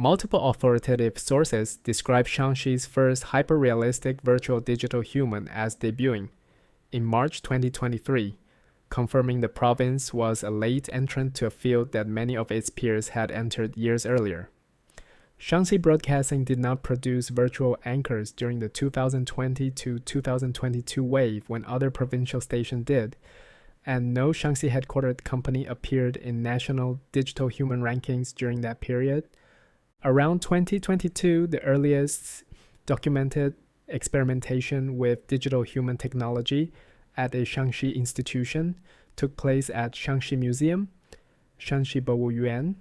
Multiple authoritative sources describe Shanxi's first hyper-realistic virtual digital human as debuting in March 2023, confirming the province was a late entrant to a field that many of its peers had entered years earlier. Shanxi Broadcasting did not produce virtual anchors during the 2020 to 2022 wave when other provincial stations did, and no Shanxi headquartered company appeared in national digital human rankings during that period. Around 2022, the earliest documented experimentation with digital human technology at a Shanxi institution took place at Shanxi Museum, Shanxi Yuan,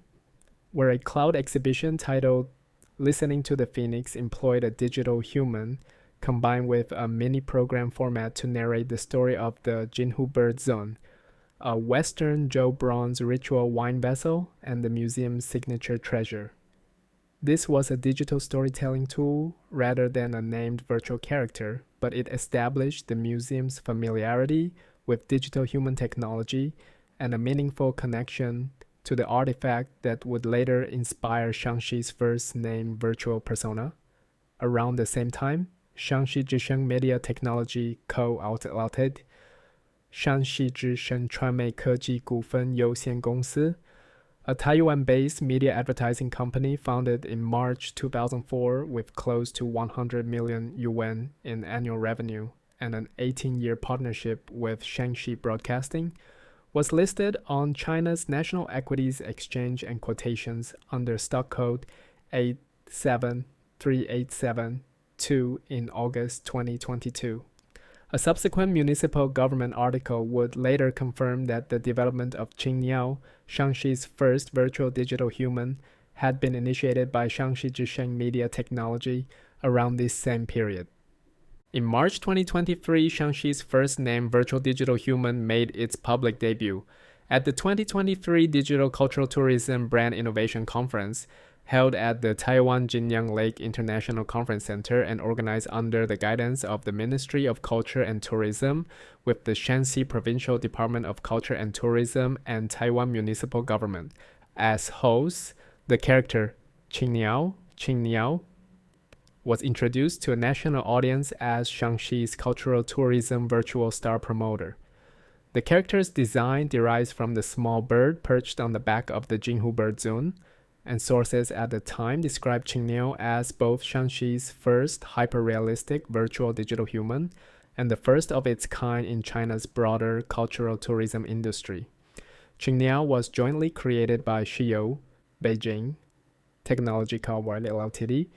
where a cloud exhibition titled Listening to the Phoenix employed a digital human combined with a mini program format to narrate the story of the Jinhu bird zone, a Western Joe bronze ritual wine vessel, and the museum's signature treasure. This was a digital storytelling tool rather than a named virtual character, but it established the museum's familiarity with digital human technology and a meaningful connection to the artifact that would later inspire Shanxi's first named virtual persona. Around the same time, Shanxi Zhisheng Media Technology Co. Ltd., Shanxi Zhisheng Media Technology, a Taiwan-based media advertising company founded in March 2004 with close to 100 million yuan in annual revenue and an 18-year partnership with Shanxi Broadcasting, was listed on China's National Equities Exchange and Quotations under stock code 873872 in August 2022. A subsequent municipal government article would later confirm that the development of Qingniao, Shanxi's first virtual digital human, had been initiated by Shanxi Zhisheng Media Technology around this same period. In March 2023, Shanxi's first named virtual digital human made its public debut at the 2023 Digital Cultural Tourism Brand Innovation Conference, held at the Taiwan Jinyang Lake International Conference Center and organized under the guidance of the Ministry of Culture and Tourism with the Shanxi Provincial Department of Culture and Tourism and Taiwan Municipal Government. As hosts, the character Qingniao was introduced to a national audience as Shanxi's cultural tourism virtual star promoter. The character's design derives from the small bird perched on the back of the Jinhu bird zone, and sources at the time described Qingniao as both Shanxi's first hyper-realistic virtual digital human and the first of its kind in China's broader cultural tourism industry. Qingniao was jointly created by Shiyou, Beijing, Technology Co. Ltd.,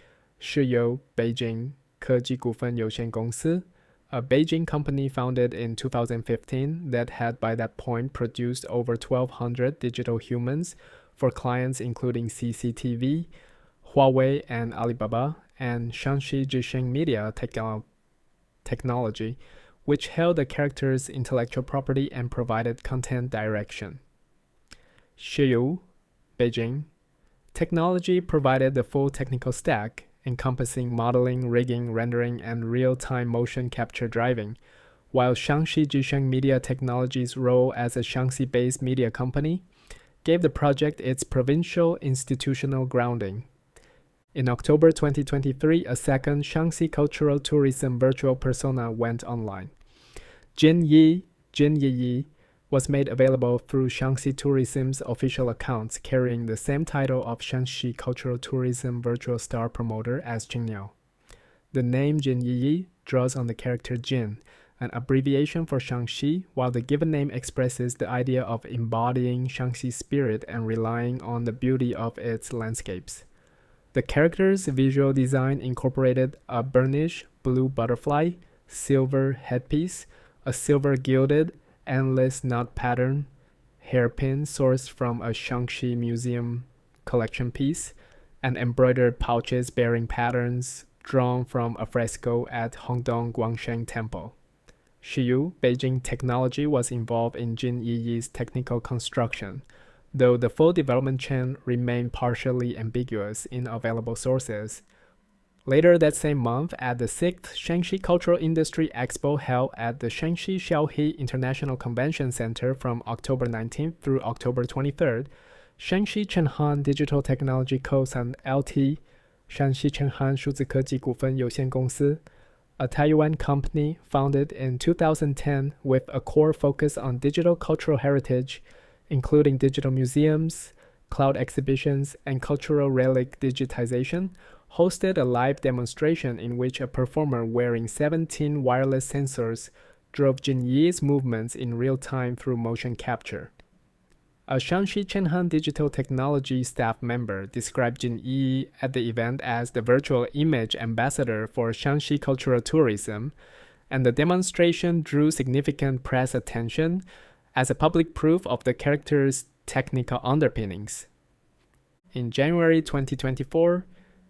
Shiyou Beijing 科技股份有限公司, a Beijing company founded in 2015 that had by that point produced over 1,200 digital humans for clients including CCTV, Huawei and Alibaba, and Shanxi Zhisheng Media Technology, which held the character's intellectual property and provided content direction. Shiyou, Beijing, Technology provided the full technical stack, encompassing modeling, rigging, rendering, and real-time motion capture driving, while Shanxi Zhisheng Media Technology's role as a Shanxi-based media company gave the project its provincial institutional grounding. In October 2023, a second Shanxi Cultural Tourism virtual persona went online. Jin Yiyi, was made available through Shanxi Tourism's official accounts carrying the same title of Shanxi Cultural Tourism Virtual Star Promoter as Qingniao. The name Jin Yiyi draws on the character Jin, an abbreviation for Shanxi, while the given name expresses the idea of embodying Shanxi's spirit and relying on the beauty of its landscapes. The character's visual design incorporated a burnished blue butterfly, silver headpiece, a silver gilded endless knot pattern, hairpin sourced from a Shanxi Museum collection piece, and embroidered pouches bearing patterns drawn from a fresco at Hongdong Guangshen Temple. Shiyou, Beijing Technology was involved in Jin Yiyi's technical construction, though the full development chain remained partially ambiguous in available sources. Later that same month, at the 6th Shanxi Cultural Industry Expo held at the Shanxi Xiaohe International Convention Center from October 19th through October 23rd, Shanxi Chenghan Digital Technology Co. Ltd. Shanxi Chenghan 数字科技股份有限公司 a Taiwan company founded in 2010 with a core focus on digital cultural heritage, including digital museums, cloud exhibitions, and cultural relic digitization, hosted a live demonstration in which a performer wearing 17 wireless sensors drove Jin Yiyi's movements in real time through motion capture. A Shanxi Chenghan Digital Technology staff member described Jin Yiyi at the event as the virtual image ambassador for Shanxi cultural tourism, and the demonstration drew significant press attention as a public proof of the character's technical underpinnings. In January 2024,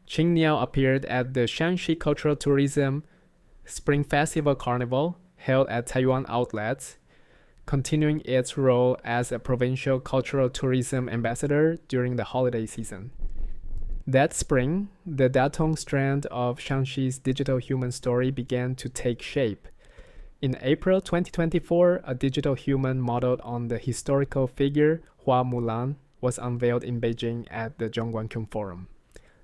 Qingniao appeared at the Shanxi Cultural Tourism Spring Festival Carnival held at Taiwan outlets, continuing its role as a provincial cultural tourism ambassador during the holiday season. That spring, the Datong strand of Shanxi's digital human story began to take shape. In April 2024, a digital human modeled on the historical figure Hua Mulan was unveiled in Beijing at the Zhongguancun Forum.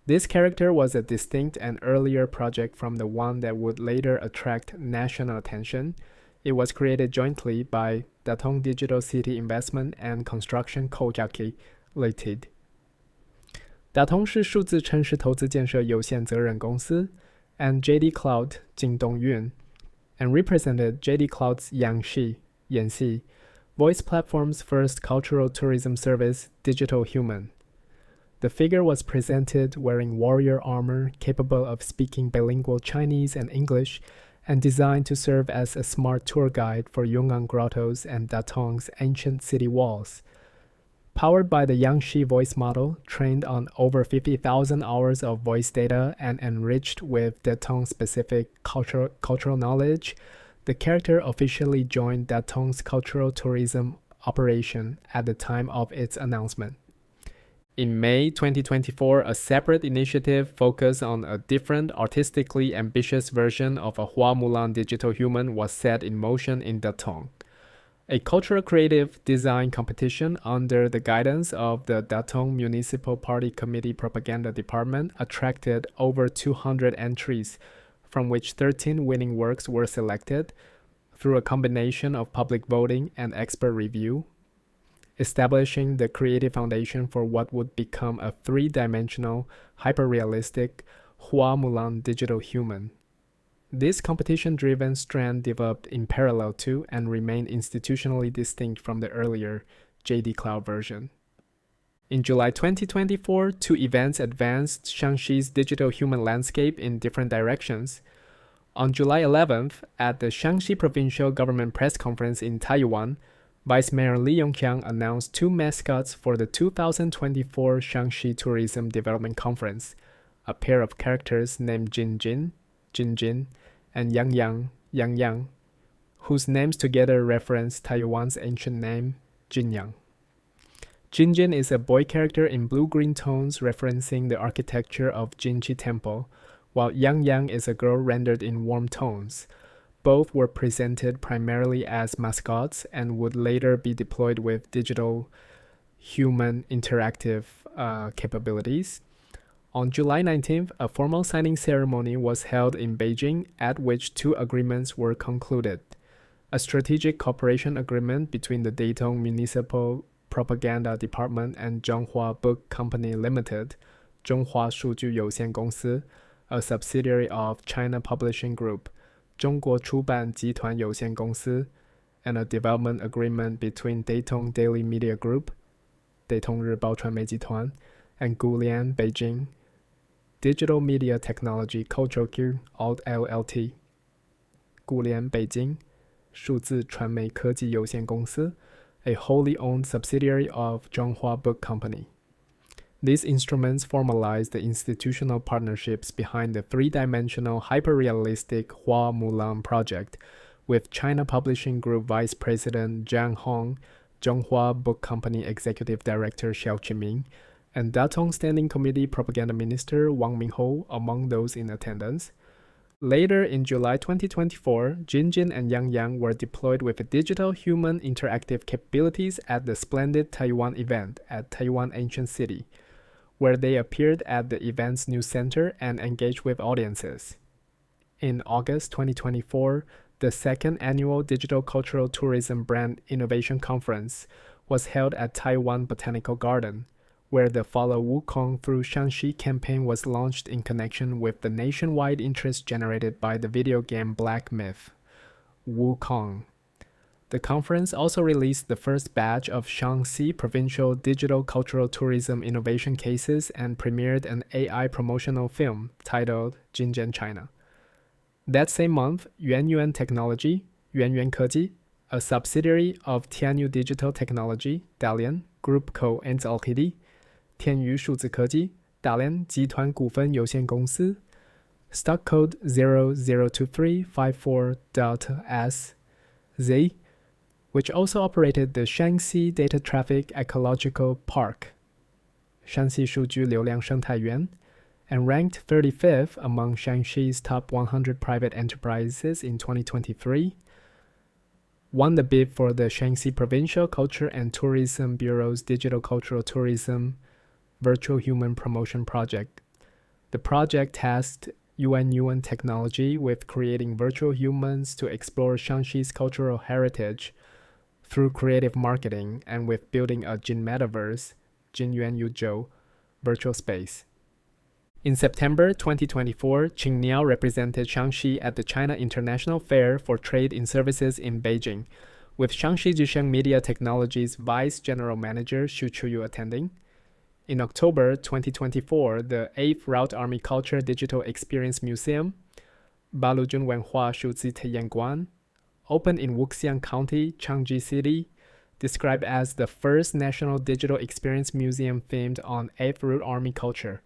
This character was a distinct and earlier project from the one that would later attract national attention. It was created jointly by Datong Digital City Investment and Construction Co. Ltd. Datong 是数字城市投资建设有限责任公司 and JD Cloud 京东运 and represented JD Cloud's Yangshi 演戏 voice platform's first cultural tourism service, Digital Human. The figure was presented wearing warrior armor capable of speaking bilingual Chinese and English, and designed to serve as a smart tour guide for Yunnan grottos and Datong's ancient city walls. Powered by the Yangshi voice model, trained on over 50,000 hours of voice data and enriched with Datong-specific cultural knowledge, the character officially joined Datong's cultural tourism operation at the time of its announcement. In May 2024, a separate initiative focused on a different, artistically ambitious version of a Hua Mulan digital human was set in motion in Datong. A cultural creative design competition under the guidance of the Datong Municipal Party Committee Propaganda Department attracted over 200 entries, from which 13 winning works were selected through a combination of public voting and expert review, establishing the creative foundation for what would become a three-dimensional, hyper-realistic Hua Mulan digital human. This competition-driven strand developed in parallel to and remained institutionally distinct from the earlier JD Cloud version. In July 2024, two events advanced Shanxi's digital human landscape in different directions. On July 11th, at the Shanxi Provincial Government Press Conference in Taiyuan, Vice Mayor Li Yongqiang announced two mascots for the 2024 Shanxi Tourism Development Conference, a pair of characters named Jin Jin, Jin Jin, and Yang Yang, whose names together reference Taiwan's ancient name, Jinyang. Jin Jin is a boy character in blue-green tones referencing the architecture of Jinchi Temple, while Yang is a girl rendered in warm tones. Both were presented primarily as mascots and would later be deployed with digital human interactive capabilities. On July 19th, a formal signing ceremony was held in Beijing at which two agreements were concluded. A strategic cooperation agreement between the Datong Municipal Propaganda Department and Zhonghua Book Company Limited, Zhonghua Shuju Youxian Gongsi, a subsidiary of China Publishing Group, 中国出版集团有限公司, and a development agreement between Datong Daily Media Group, 大同日报传媒集团, and Gulian Beijing Digital Media Technology Co. Alt LLT, 古联北京数字传媒科技有限公司, a wholly owned subsidiary of Zhonghua Book Company. These instruments formalized the institutional partnerships behind the three-dimensional hyper-realistic Hua Mulan project, with China Publishing Group Vice President Zhang Hong, Zhonghua Book Company Executive Director Xiao Qiming, and Datong Standing Committee Propaganda Minister Wang Mingho among those in attendance. Later in July 2024, Jin Jin and Yang were deployed with digital human interactive capabilities at the Splendid Taiwan event at Taiwan Ancient City, where they appeared at the event's news center and engaged with audiences. In August 2024, the second annual Digital Cultural Tourism Brand Innovation Conference was held at Taiwan Botanical Garden, where the Follow Wukong Through Shanxi campaign was launched in connection with the nationwide interest generated by the video game Black Myth, Wukong. The conference also released the first batch of Shanxi provincial digital cultural tourism innovation cases and premiered an AI promotional film titled Jin Jin China. That same month, Yuan Technology, Yuan Keji, a subsidiary of Tianyu Digital Technology, Dalian, Group Co. Ltd., 天娱数字科技 Dalian 集团股份有限公司 stock code 002354.S-Z, which also operated the Shanxi Data Traffic Ecological Park, 山系数据流量生态园, and ranked 35th among Shanxi's top 100 private enterprises in 2023, won the bid for the Shanxi Provincial Culture and Tourism Bureau's Digital Cultural Tourism Virtual Human Promotion Project. The project tasked Yuan Technology with creating virtual humans to explore Shanxi's cultural heritage through creative marketing and with building a Jin Metaverse, Jin Yuan Yuzhou, virtual space. In September 2024, Qingniao represented Shanxi at the China International Fair for Trade in Services in Beijing, with Shanxi Zhisheng Media Technology's Vice General Manager Shiyou attending. In October 2024, the 8th Route Army Culture Digital Experience Museum, Balujun Wenhua Shuzi Teyanguan, opened in Wuxiang County, Changji City, described as the first national digital experience museum themed on 8th Route Army culture.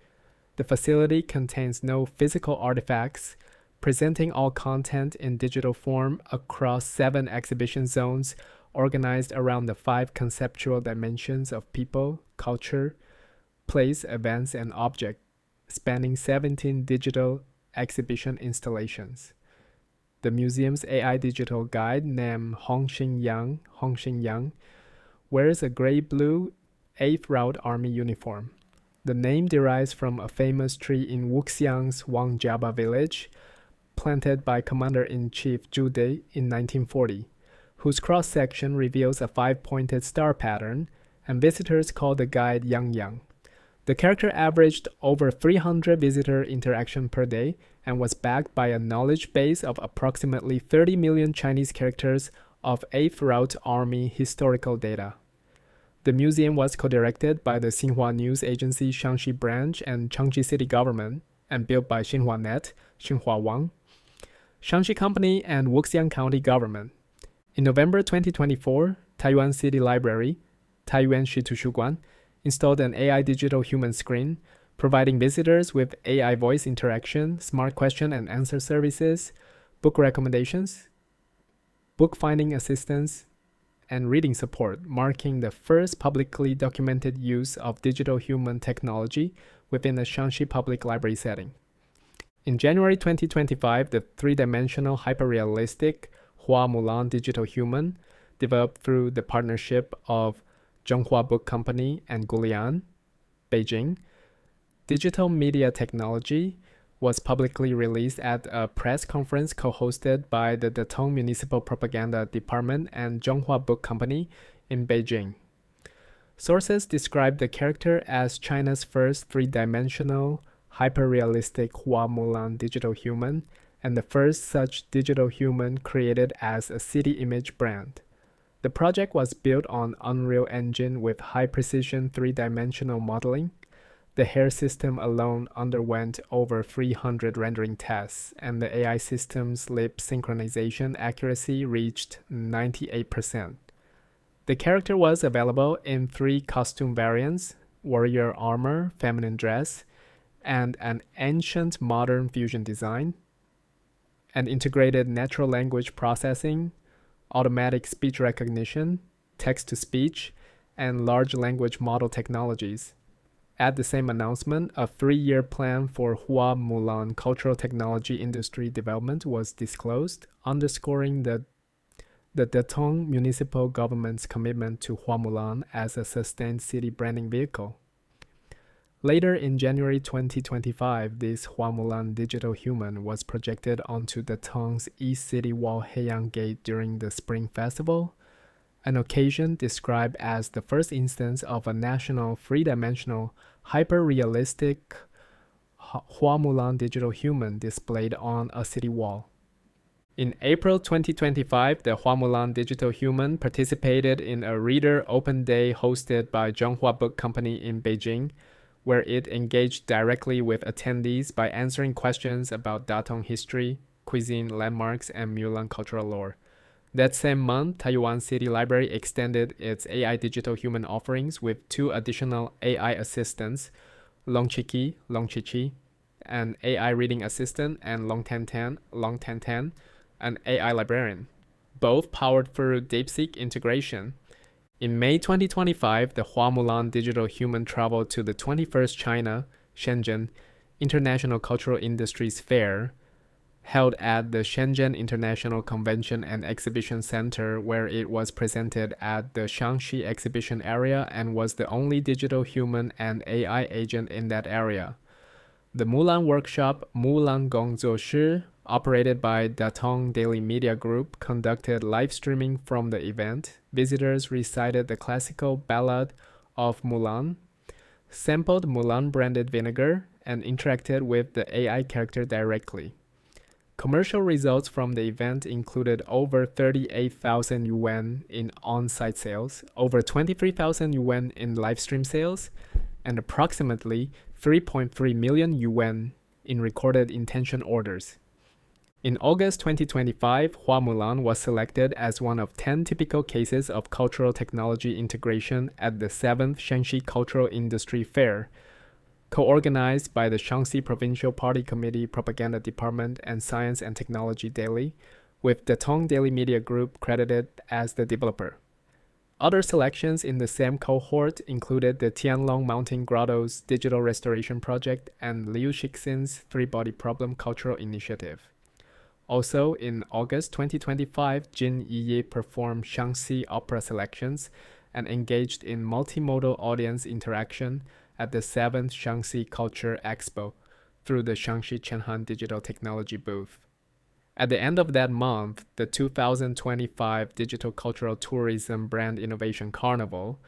The facility contains no physical artifacts, presenting all content in digital form across 7 exhibition zones organized around the 5 conceptual dimensions of people, culture, place, events, and object, spanning 17 digital exhibition installations. The museum's AI digital guide named Hongxing Yang, wears a gray-blue 8th Route Army uniform. The name derives from a famous tree in Wuxiang's Wangjiaba village, planted by Commander-in-Chief Zhu Dei in 1940, whose cross-section reveals a 5-pointed star pattern, and visitors call the guide Yang. The character averaged over 300 visitor interaction per day and was backed by a knowledge base of approximately 30 million Chinese characters of 8th Route Army historical data. The museum was co-directed by the Xinhua News Agency Shanxi Branch and Changji City Government and built by XinhuaNet, Xinhua Wang, Shanxi Company, and Wuxiang County Government. In November 2024, Taiyuan City Library, Taiyuan Shitushuguan, installed an AI digital human screen, providing visitors with AI voice interaction, smart question and answer services, book recommendations, book finding assistance, and reading support, marking the first publicly documented use of digital human technology within a Shanxi public library setting. In January 2025, the 3-dimensional hyperrealistic Hua Mulan digital human, developed through the partnership of Zhonghua Book Company and Gulian, Beijing, Digital Media Technology, was publicly released at a press conference co-hosted by the Datong Municipal Propaganda Department and Zhonghua Book Company in Beijing. Sources describe the character as China's first 3-dimensional, hyperrealistic Hua Mulan digital human and the first such digital human created as a city image brand. The project was built on Unreal Engine with high-precision 3-dimensional modeling. The hair system alone underwent over 300 rendering tests, and the AI system's lip synchronization accuracy reached 98%. The character was available in 3 costume variants: warrior armor, feminine dress, and an ancient modern fusion design, and integrated natural language processing, automatic speech recognition, text-to-speech, and large language model technologies. At the same announcement, a 3-year plan for Hua Mulan cultural technology industry development was disclosed, underscoring the Datong municipal government's commitment to Hua Mulan as a sustained city branding vehicle. Later in January 2025, this Hua Mulan digital human was projected onto Datong's East City Wall Heiyang Gate during the Spring Festival, an occasion described as the first instance of a national three-dimensional, hyper-realistic Hua Mulan digital human displayed on a city wall. In April 2025, the Hua Mulan digital human participated in a reader open day hosted by Zhonghua Book Company in Beijing, where it engaged directly with attendees by answering questions about Datong history, cuisine, landmarks, and Mulan cultural lore. That same month, Taiyuan City Library extended its AI digital human offerings with 2 additional AI assistants, Longchiqi, an AI reading assistant, and Longtantan, an AI librarian, both powered through DeepSeek integration. In May 2025, the Hua Mulan digital human traveled to the 21st China, Shenzhen, International Cultural Industries Fair, held at the Shenzhen International Convention and Exhibition Center, where it was presented at the Shanxi exhibition area and was the only digital human and AI agent in that area. The Mulan workshop Mulan Gongzuo Shi, operated by Datong Daily Media Group, conducted live streaming from the event. Visitors recited the classical ballad of Mulan, sampled Mulan branded vinegar, and interacted with the AI character directly. Commercial results from the event included over 38,000 yuan in on-site sales, over 23,000 yuan in livestream sales, and approximately 3.3 million yuan in recorded intention orders. In August 2025, Hua Mulan was selected as one of 10 typical cases of cultural technology integration at the 7th Shanxi Cultural Industry Fair, co-organized by the Shanxi Provincial Party Committee Propaganda Department and Science and Technology Daily, with Datong Daily Media Group credited as the developer. Other selections in the same cohort included the Tianlong Mountain Grotto's Digital Restoration Project and Liu Shixin's Three-Body Problem Cultural Initiative. Also, in August 2025, Jin Yiyi performed Shanxi opera selections and engaged in multimodal audience interaction at the 7th Shanxi Culture Expo through the Shanxi Chenhan Digital Technology booth. At the end of that month, the 2025 Digital Cultural Tourism Brand Innovation Carnival,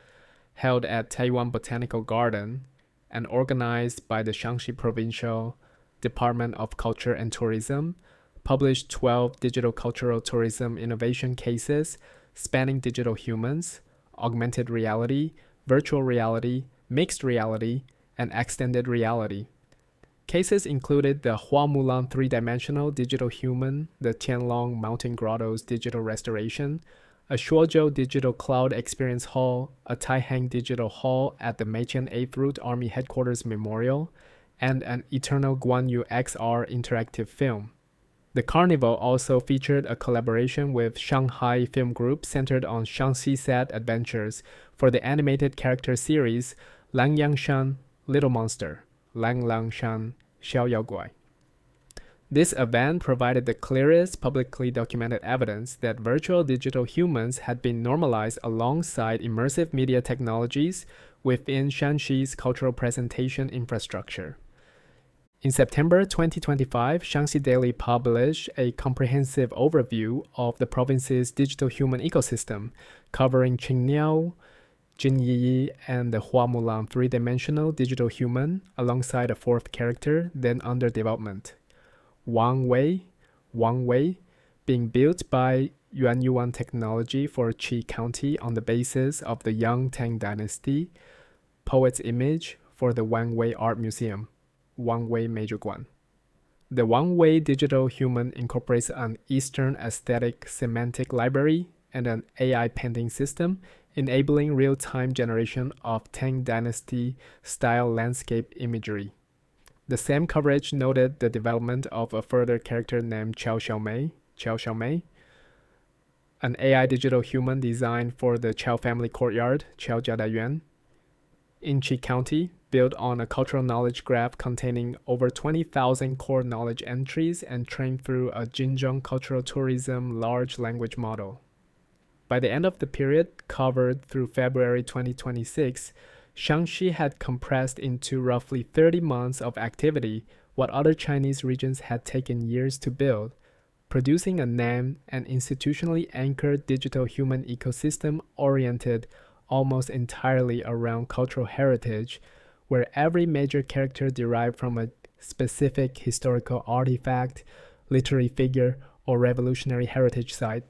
held at Taiyuan Botanical Garden and organized by the Shanxi Provincial Department of Culture and Tourism, published 12 digital cultural tourism innovation cases spanning digital humans, augmented reality, virtual reality, mixed reality, and extended reality. Cases included the Hua Mulan 3-dimensional digital human, the Tianlong Mountain Grotto's digital restoration, a Shuozhou digital cloud experience hall, a Taihang digital hall at the Meiqian 8th Route Army Headquarters Memorial, and an Eternal Guan Yu XR interactive film. The carnival also featured a collaboration with Shanghai Film Group centered on Shanxi Sad Adventures for the animated character series Lang Yangshan, Little Monster, Lang Langshan, Xiao Yao Guai. This event provided the clearest publicly documented evidence that virtual digital humans had been normalized alongside immersive media technologies within Shanxi's cultural presentation infrastructure. In September 2025, Shanxi Daily published a comprehensive overview of the province's digital human ecosystem, covering Qingniao, Jin Yiyi, and the Hua Mulan 3-dimensional digital human, alongside a 4th character then under development, Wang Wei, being built by Yuanyuan Technology for Qi County on the basis of the Yang Tang Dynasty, Poet's Image for the Wang Wei Art Museum, Wang Wei Major Guan. The Wang Wei digital human incorporates an Eastern aesthetic semantic library and an AI painting system, enabling real-time generation of Tang Dynasty-style landscape imagery. The same coverage noted the development of a further character named Qiao Xiaomei, an AI digital human designed for the Qiao family courtyard, Qiao Jiadayuan, in Qi County, built on a cultural knowledge graph containing over 20,000 core knowledge entries and trained through a Jin Jin cultural tourism large language model. By the end of the period, covered through February 2026, Shanxi had compressed into roughly 30 months of activity what other Chinese regions had taken years to build, producing a named and institutionally anchored digital human ecosystem oriented almost entirely around cultural heritage, where every major character derived from a specific historical artifact, literary figure, or revolutionary heritage site